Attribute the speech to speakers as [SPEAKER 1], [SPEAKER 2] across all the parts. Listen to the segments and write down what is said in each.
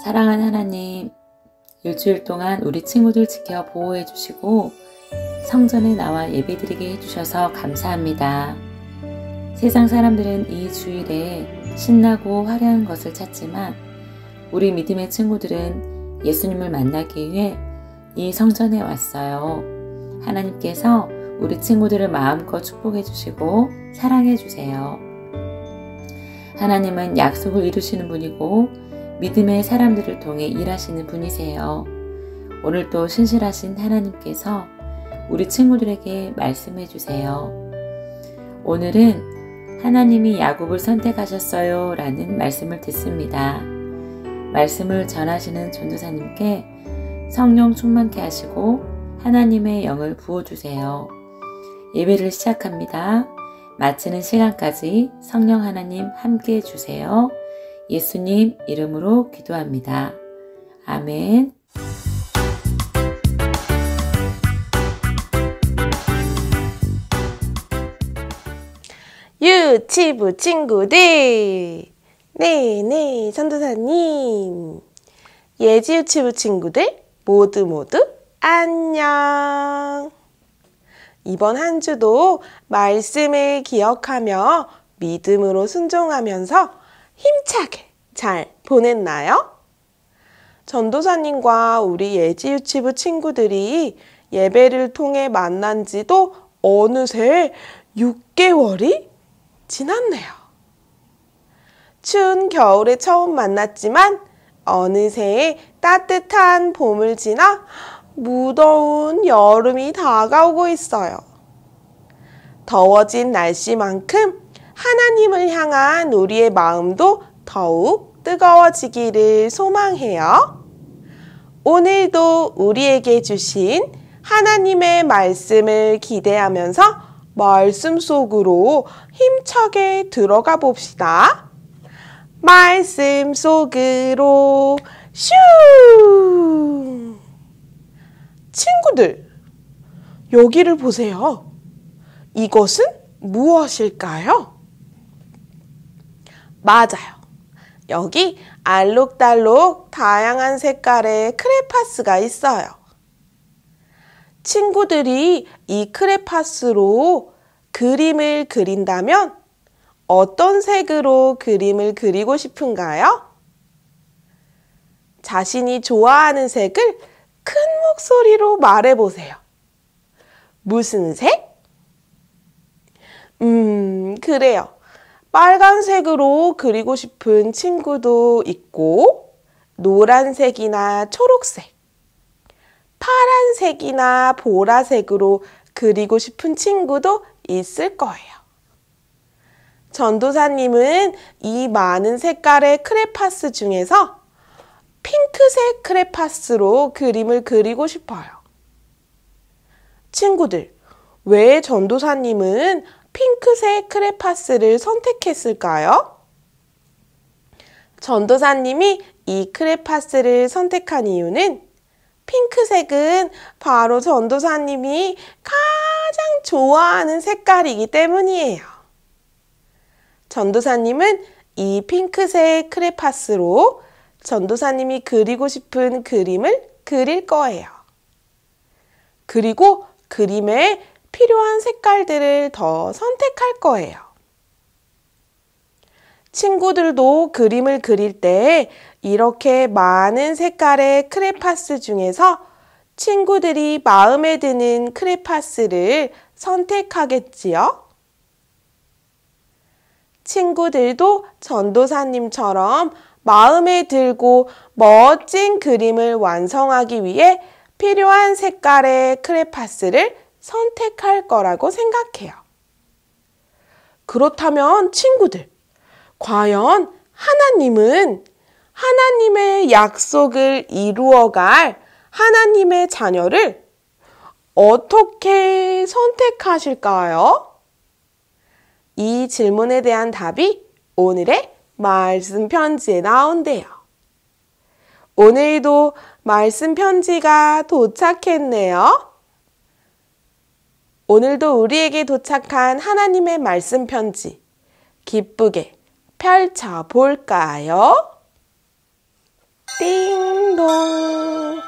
[SPEAKER 1] 사랑하는 하나님, 일주일 동안 우리 친구들 지켜 보호해 주시고 성전에 나와 예배드리게 해주셔서 감사합니다. 세상 사람들은 이 주일에 신나고 화려한 것을 찾지만 우리 믿음의 친구들은 예수님을 만나기 위해 이 성전에 왔어요. 하나님께서 우리 친구들을 마음껏 축복해 주시고 사랑해 주세요. 하나님은 약속을 이루시는 분이고 믿음의 사람들을 통해 일하시는 분이세요. 오늘도 신실하신 하나님께서 우리 친구들에게 말씀해 주세요. 오늘은 하나님이 야곱을 선택하셨어요 라는 말씀을 듣습니다. 말씀을 전하시는 전도사님께 성령 충만케 하시고 하나님의 영을 부어주세요. 예배를 시작합니다. 마치는 시간까지 성령 하나님 함께 해주세요. 예수님 이름으로 기도합니다. 아멘.
[SPEAKER 2] 유치부 친구들, 네, 전도사님. 예지 유치부 친구들 모두 안녕. 이번 한 주도 말씀을 기억하며 믿음으로 순종하면서 힘차게 잘 보냈나요? 전도사님과 우리 예지 유치부 친구들이 예배를 통해 만난 지도 어느새 6개월이 지났네요. 추운 겨울에 처음 만났지만 어느새 따뜻한 봄을 지나 무더운 여름이 다가오고 있어요. 더워진 날씨만큼 하나님을 향한 우리의 마음도 더욱 뜨거워지기를 소망해요. 오늘도 우리에게 주신 하나님의 말씀을 기대하면서 말씀 속으로 힘차게 들어가 봅시다. 말씀 속으로 슈! 친구들, 여기를 보세요. 이것은 무엇일까요? 맞아요. 여기 알록달록 다양한 색깔의 크레파스가 있어요. 친구들이 이 크레파스로 그림을 그린다면 어떤 색으로 그림을 그리고 싶은가요? 자신이 좋아하는 색을 큰 목소리로 말해보세요. 무슨 색? 그래요. 빨간색으로 그리고 싶은 친구도 있고, 노란색이나 초록색, 파란색이나 보라색으로 그리고 싶은 친구도 있을 거예요. 전도사님은 이 많은 색깔의 크레파스 중에서 핑크색 크레파스로 그림을 그리고 싶어요. 친구들, 왜 전도사님은 핑크색 크레파스를 선택했을까요? 전도사님이 이 크레파스를 선택한 이유는 핑크색은 바로 전도사님이 가장 좋아하는 색깔이기 때문이에요. 전도사님은 이 핑크색 크레파스로 전도사님이 그리고 싶은 그림을 그릴 거예요. 그리고 그림에 필요한 색깔들을 더 선택할 거예요. 친구들도 그림을 그릴 때 이렇게 많은 색깔의 크레파스 중에서 친구들이 마음에 드는 크레파스를 선택하겠지요? 친구들도 전도사님처럼 마음에 들고 멋진 그림을 완성하기 위해 필요한 색깔의 크레파스를 선택할 거라고 생각해요. 그렇다면 친구들, 과연 하나님은 하나님의 약속을 이루어갈 하나님의 자녀를 어떻게 선택하실까요? 이 질문에 대한 답이 오늘의 말씀 편지에 나온대요. 오늘도 말씀 편지가 도착했네요. 오늘도 우리에게 도착한 하나님의 말씀 편지 기쁘게 펼쳐볼까요? 띵동.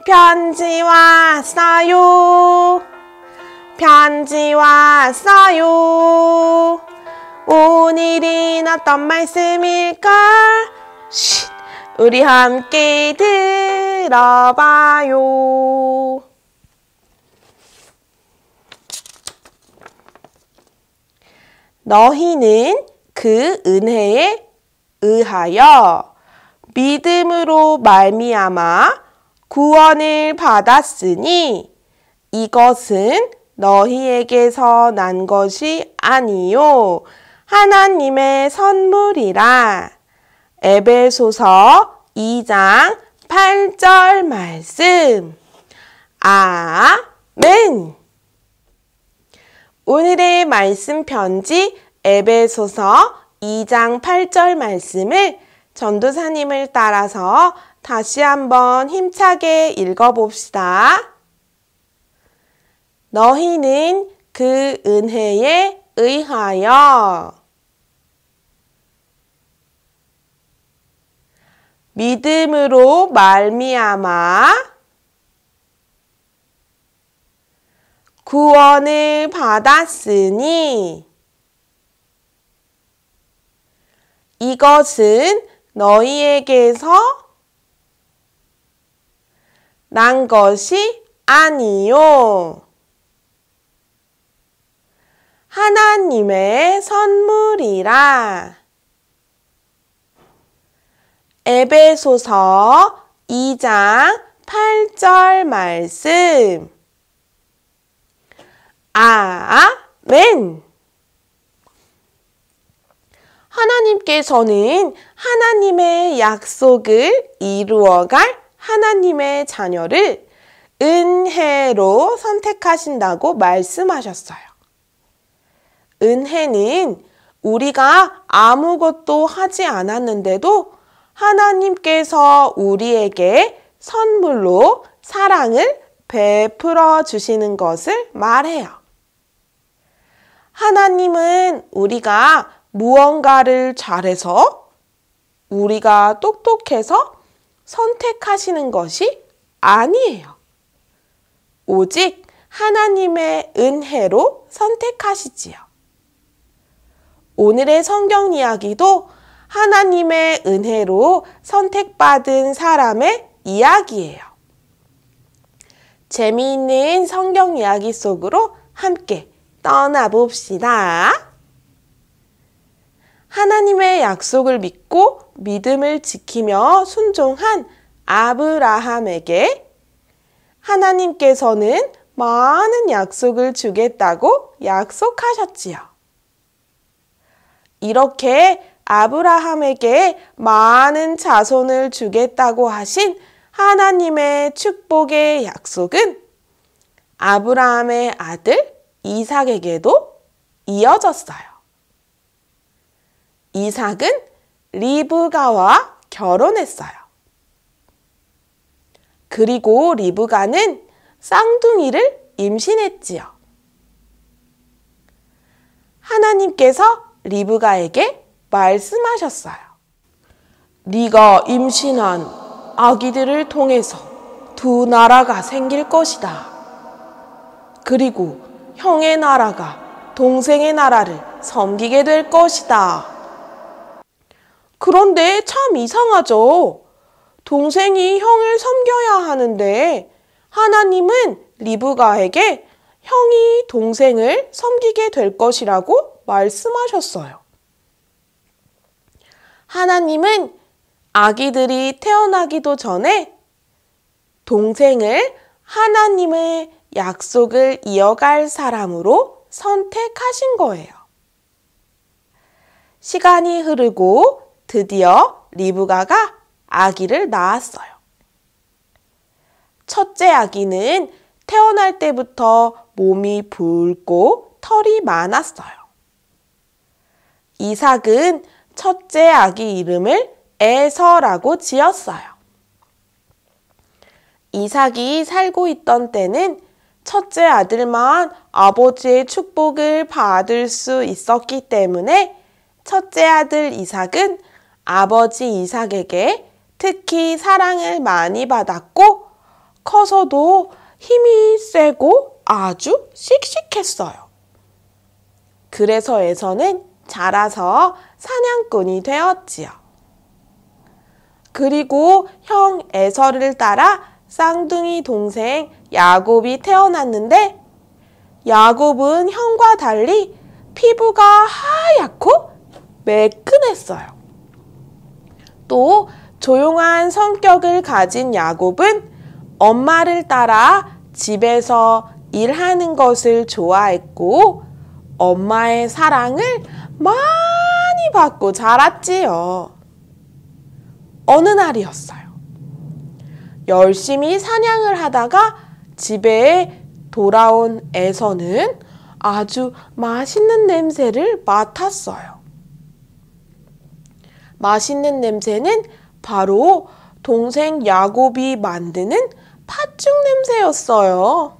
[SPEAKER 2] 편지 왔어요. 편지 왔어요. 오늘은 어떤 말씀일까? 쉿, 우리 함께 들어봐요. 너희는 그 은혜에 의하여 믿음으로 말미암아 구원을 받았으니 이것은 너희에게서 난 것이 아니요 하나님의 선물이라. 에베소서 2장 8절 말씀. 아멘. 오늘의 말씀 편지 에베소서 2장 8절 말씀을 전도사님을 따라서 다시 한번 힘차게 읽어봅시다. 너희는 그 은혜에 의하여 믿음으로 말미암아 구원을 받았으니 이것은 너희에게서 난 것이 아니요 하나님의 선물이라. 에베소서 2장 8절 말씀. 아멘. 하나님께서는 하나님의 약속을 이루어갈 하나님의 자녀를 은혜로 선택하신다고 말씀하셨어요. 은혜는 우리가 아무것도 하지 않았는데도 하나님께서 우리에게 선물로 사랑을 베풀어 주시는 것을 말해요. 하나님은 우리가 무언가를 잘해서, 우리가 똑똑해서 선택하시는 것이 아니에요. 오직 하나님의 은혜로 선택하시지요. 오늘의 성경 이야기도 하나님의 은혜로 선택받은 사람의 이야기예요. 재미있는 성경 이야기 속으로 함께 떠나봅시다. 하나님의 약속을 믿고 믿음을 지키며 순종한 아브라함에게 하나님께서는 많은 약속을 주겠다고 약속하셨지요. 이렇게 아브라함에게 많은 자손을 주겠다고 하신 하나님의 축복의 약속은 아브라함의 아들 이삭에게도 이어졌어요. 이삭은 리브가와 결혼했어요. 그리고 리브가는 쌍둥이를 임신했지요. 하나님께서 리브가에게 말씀하셨어요. 네가 임신한 아기들을 통해서 두 나라가 생길 것이다. 그리고 형의 나라가 동생의 나라를 섬기게 될 것이다. 그런데 참 이상하죠. 동생이 형을 섬겨야 하는데 하나님은 리브가에게 형이 동생을 섬기게 될 것이라고 말씀하셨어요. 하나님은 아기들이 태어나기도 전에 동생을 하나님의 약속을 이어갈 사람으로 선택하신 거예요. 시간이 흐르고 드디어 리브가가 아기를 낳았어요. 첫째 아기는 태어날 때부터 몸이 붉고 털이 많았어요. 이삭은 첫째 아기 이름을 에서라고 지었어요. 이삭이 살고 있던 때는 첫째 아들만 아버지의 축복을 받을 수 있었기 때문에 첫째 아들 이삭은 아버지 이삭에게 특히 사랑을 많이 받았고 커서도 힘이 세고 아주 씩씩했어요. 그래서 에서는 자라서 사냥꾼이 되었지요. 그리고 형 에서를 따라 쌍둥이 동생 야곱이 태어났는데 야곱은 형과 달리 피부가 하얗고 매끈했어요. 또 조용한 성격을 가진 야곱은 엄마를 따라 집에서 일하는 것을 좋아했고 엄마의 사랑을 많이 받고 자랐지요. 어느 날이었어요. 열심히 사냥을 하다가 집에 돌아온 에서는 아주 맛있는 냄새를 맡았어요. 맛있는 냄새는 바로 동생 야곱이 만드는 팥죽 냄새였어요.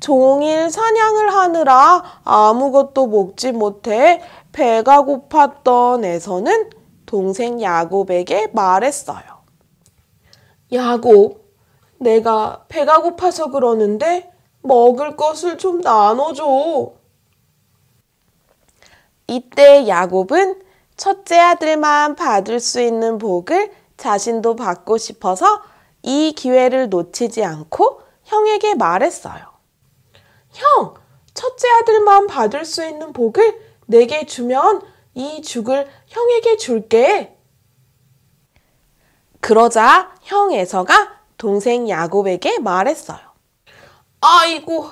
[SPEAKER 2] 종일 사냥을 하느라 아무것도 먹지 못해 배가 고팠던 에서는 동생 야곱에게 말했어요. 야곱, 내가 배가 고파서 그러는데 먹을 것을 좀 나눠줘. 이때 야곱은 첫째 아들만 받을 수 있는 복을 자신도 받고 싶어서 이 기회를 놓치지 않고 형에게 말했어요. 형, 첫째 아들만 받을 수 있는 복을 내게 주면 이 죽을 형에게 줄게. 그러자 형 에서가 동생 야곱에게 말했어요. 아이고,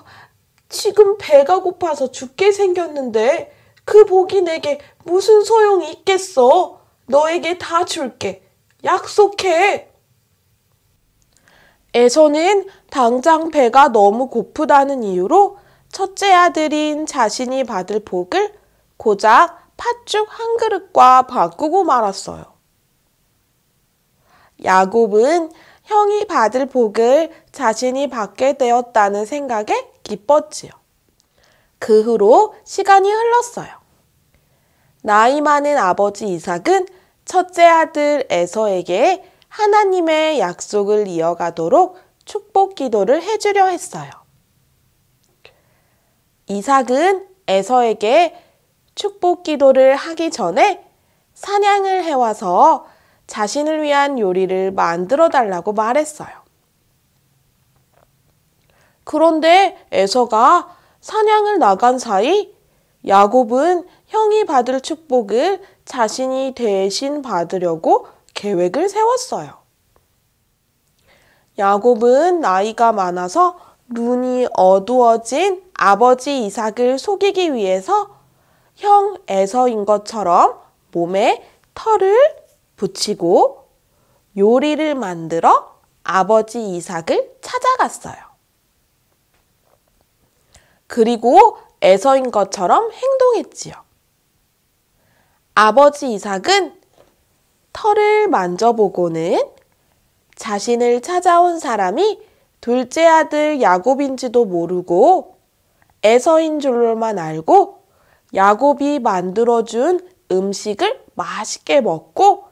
[SPEAKER 2] 지금 배가 고파서 죽게 생겼는데 그 복이 내게 무슨 소용이 있겠어. 너에게 다 줄게. 약속해. 에서는 당장 배가 너무 고프다는 이유로 첫째 아들인 자신이 받을 복을 고작 팥죽 한 그릇과 바꾸고 말았어요. 야곱은 형이 받을 복을 자신이 받게 되었다는 생각에 기뻤지요. 그 후로 시간이 흘렀어요. 나이 많은 아버지 이삭은 첫째 아들 에서에게 하나님의 약속을 이어가도록 축복 기도를 해주려 했어요. 이삭은 에서에게 축복 기도를 하기 전에 사냥을 해와서 자신을 위한 요리를 만들어 달라고 말했어요. 그런데 에서가 사냥을 나간 사이 야곱은 형이 받을 축복을 자신이 대신 받으려고 계획을 세웠어요. 야곱은 나이가 많아서 눈이 어두워진 아버지 이삭을 속이기 위해서 형 에서인 것처럼 몸에 털을 붙이고 요리를 만들어 아버지 이삭을 찾아갔어요. 그리고 에서인 것처럼 행동했지요. 아버지 이삭은 털을 만져보고는 자신을 찾아온 사람이 둘째 아들 야곱인지도 모르고 에서인 줄로만 알고 야곱이 만들어준 음식을 맛있게 먹고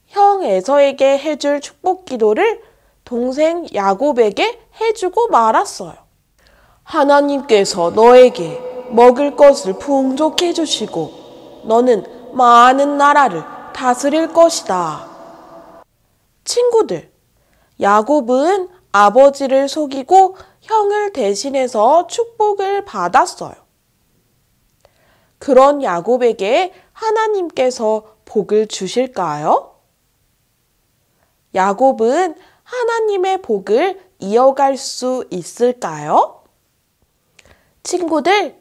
[SPEAKER 2] 형 에서에게 해줄 축복 기도를 동생 야곱에게 해주고 말았어요. 하나님께서 너에게 먹을 것을 풍족해 주시고 너는 많은 나라를 다스릴 것이다. 친구들, 야곱은 아버지를 속이고 형을 대신해서 축복을 받았어요. 그런 야곱에게 하나님께서 복을 주실까요? 야곱은 하나님의 복을 이어갈 수 있을까요? 친구들,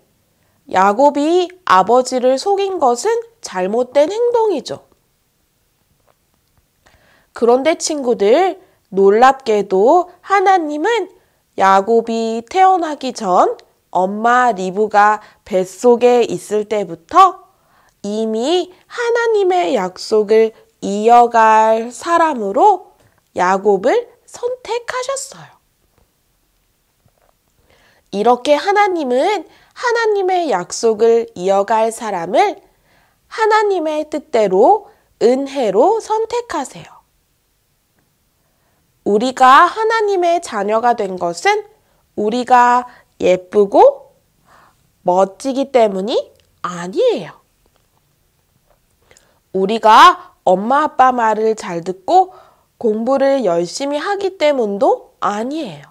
[SPEAKER 2] 야곱이 아버지를 속인 것은 잘못된 행동이죠. 그런데 친구들, 놀랍게도 하나님은 야곱이 태어나기 전 엄마 리브가 뱃속에 있을 때부터 이미 하나님의 약속을 이어갈 사람으로 야곱을 선택하셨어요. 이렇게 하나님은 하나님의 약속을 이어갈 사람을 하나님의 뜻대로 은혜로 선택하세요. 우리가 하나님의 자녀가 된 것은 우리가 예쁘고 멋지기 때문이 아니에요. 우리가 엄마 아빠 말을 잘 듣고 공부를 열심히 하기 때문도 아니에요.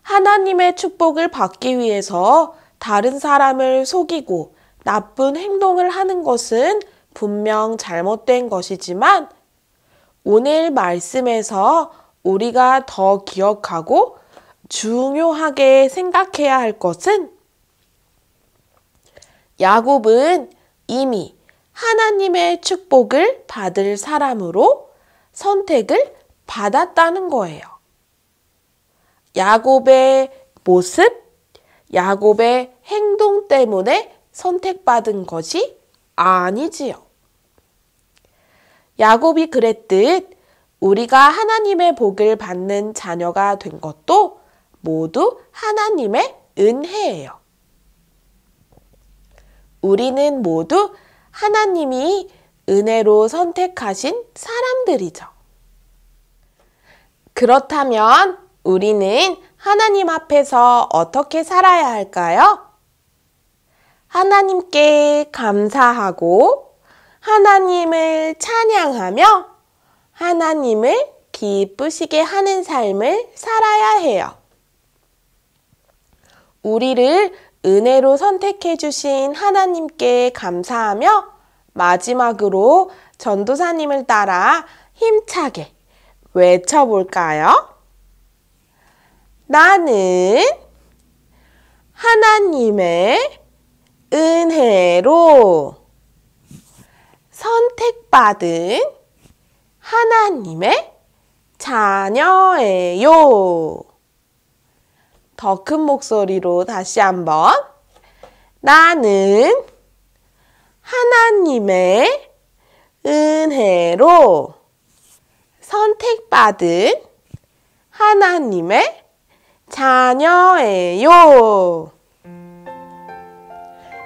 [SPEAKER 2] 하나님의 축복을 받기 위해서 다른 사람을 속이고 나쁜 행동을 하는 것은 분명 잘못된 것이지만 오늘 말씀에서 우리가 더 기억하고 중요하게 생각해야 할 것은 야곱은 이미 하나님의 축복을 받을 사람으로 선택을 받았다는 거예요. 야곱의 모습, 야곱의 행동 때문에 선택받은 것이 아니지요. 야곱이 그랬듯 우리가 하나님의 복을 받는 자녀가 된 것도 모두 하나님의 은혜예요. 우리는 모두 하나님이 은혜로 선택하신 사람들이죠. 그렇다면 우리는 하나님 앞에서 어떻게 살아야 할까요? 하나님께 감사하고 하나님을 찬양하며 하나님을 기쁘시게 하는 삶을 살아야 해요. 우리를 은혜로 선택해 주신 하나님께 감사하며 마지막으로 전도사님을 따라 힘차게 외쳐볼까요? 나는 하나님의 은혜로 선택받은 하나님의 자녀예요. 더 큰 목소리로 다시 한번. 나는 하나님의 은혜로 선택받은 하나님의 자녀예요.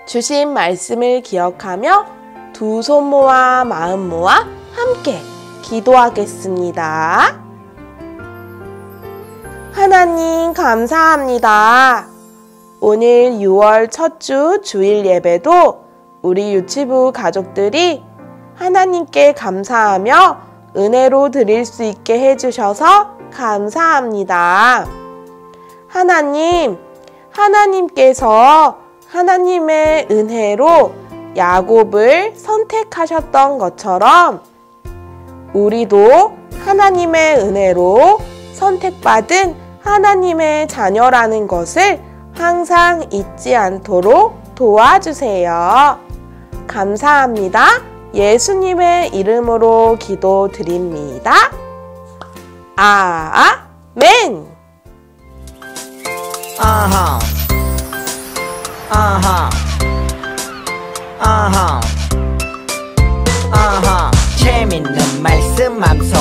[SPEAKER 2] 주신 말씀을 기억하며 두 손 모아 마음 모아 함께 기도하겠습니다. 하나님 감사합니다. 오늘 6월 첫 주 주일 예배도 우리 유치부 가족들이 하나님께 감사하며 은혜로 드릴 수 있게 해주셔서 감사합니다. 하나님, 하나님께서 하나님의 은혜로 야곱을 선택하셨던 것처럼 우리도 하나님의 은혜로 선택받은 하나님의 자녀라는 것을 항상 잊지 않도록 도와주세요. 감사합니다. 예수님의 이름으로 기도드립니다. 아멘.
[SPEAKER 3] 아하 아하 아하 아하 재밌는 말씀 방송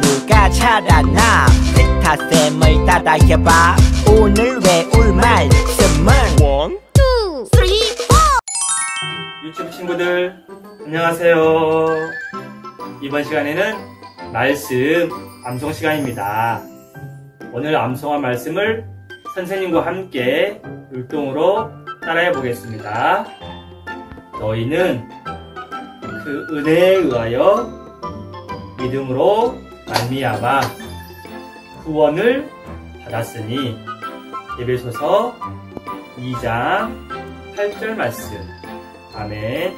[SPEAKER 3] 누가 잘하나 기타쌤을 따라해봐. 오늘 배울 말씀은 1, 2, 3, 4
[SPEAKER 4] 유튜브 친구들 안녕하세요. 이번 시간에는 말씀 암송 시간입니다. 오늘 암송한 말씀을 선생님과 함께 율동으로 따라해 보겠습니다. 너희는 그 은혜에 의하여 믿음으로 말미암아 구원을 받았으니. 에베소서 2장 8절 말씀. 아멘.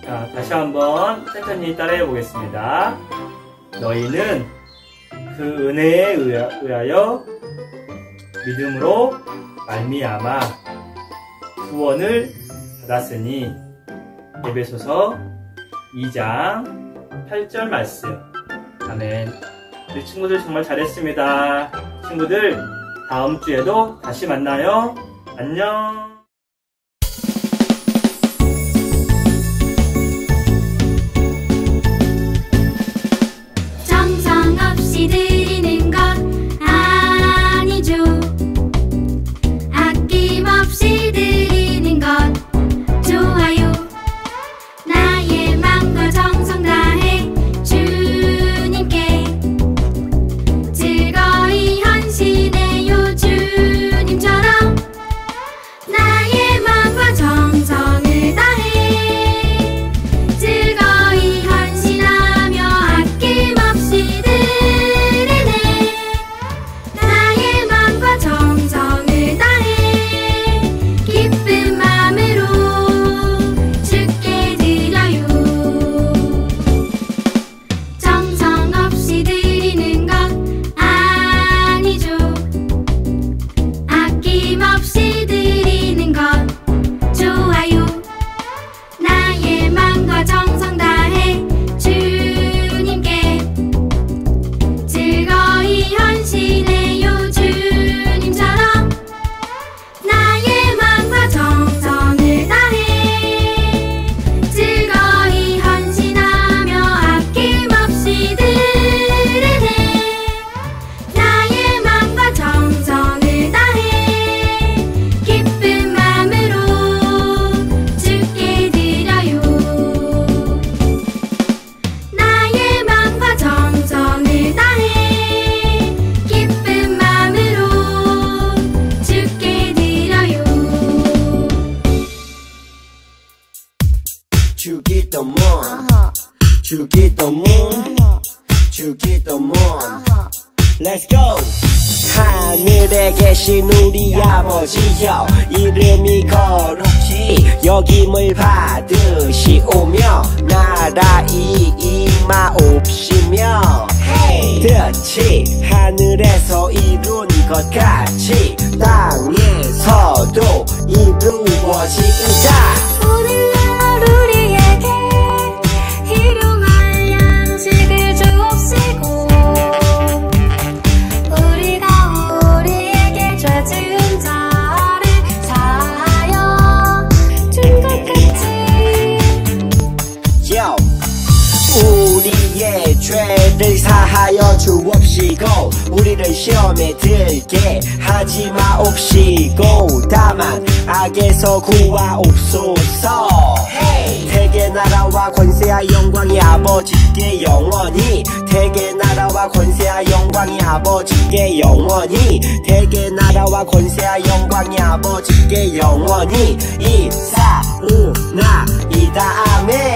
[SPEAKER 4] 자, 다시 한번 천천히 따라해 보겠습니다. 너희는 그 은혜에 의하여 믿음으로 말미암아 구원을 받았으니. 에베소서 2장 8절 말씀. 아멘. 우리 친구들 정말 잘했습니다. 친구들 다음 주에도 다시 만나요. 안녕.
[SPEAKER 5] 정성 없이 드리는 것 아니죠. 아낌없이 드리는 것 좋아요. 나의
[SPEAKER 3] 주기도 문 주기도 문 Let's go! 하늘에 계신 우리 아버지여 이름이 거룩히 여김을 받으시오며 나라이 임하옵시며 뜻이 하늘에서 이룬 것 같이 땅에서도 이루어지자
[SPEAKER 5] 오늘날 우리에게 일용할 양식을 주옵시고 우리가 우리에게 죄 지은 자를 사하여 준 것 같이
[SPEAKER 3] 우리의 죄를 사하여 주옵시고 우리를 시험에 들게 하지 마옵시고 다만 악에서 구하옵소서 대개 나라와 권세와 영광이 아버지께 영원히 대개 나라와 권세와 영광이 아버지께 영원히 대개 나라와 권세와 영광이 아버지께 영원히 이사우나이다 아멘